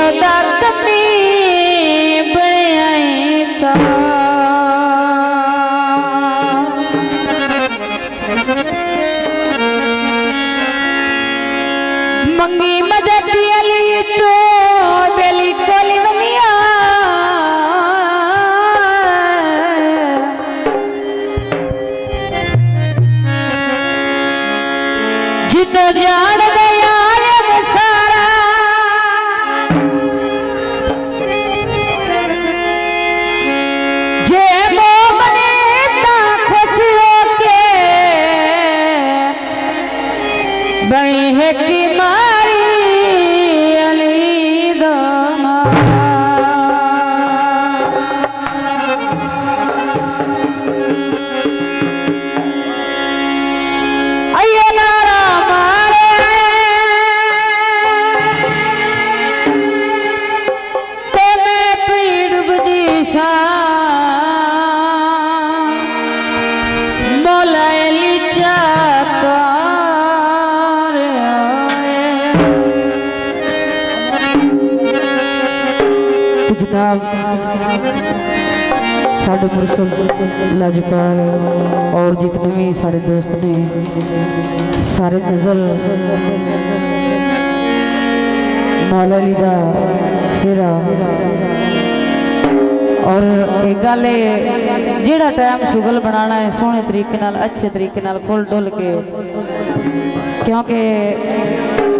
ओदा कमी बनाएगा मंगी मदद अली तो बेली कोली बनिया जितो जान गया सारा जे मोमने ता खुशी होके बई है की मारी अली दमा साढ़े मुर्शद लाजपाल और जितने भी साढ़े दोस्त ने सारे नजर मौला अली दा सिरा और एक गल जेड़ा टाइम शुगल बनाना है सोहने तरीके नाल अच्छे तरीके नाल खुल डुल के क्योंकि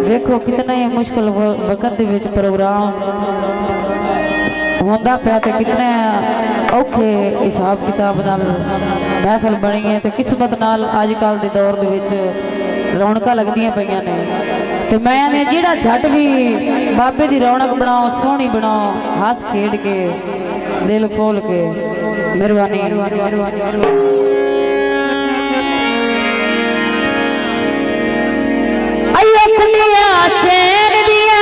देखो कितने मुश्किल वक्त दे विच प्रोग्राम होंदा पिया ते कितने औखे हिसाब किताब नाल महफिल बनी है तो किस्मत नाल अजकल के दौर दे विच रौनकां लगदियां पईयां ने ते मैं जिहड़ा झट भी बाबे दी रौनक बनाओ सोहनी बनाओ हस खेड के दिल खोल के मेहरबानी चैन दिया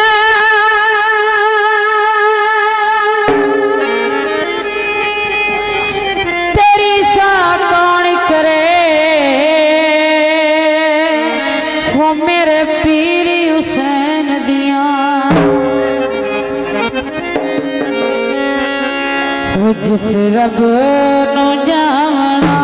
मेरे पीरी हुसैन दिया जिस रब नु जाना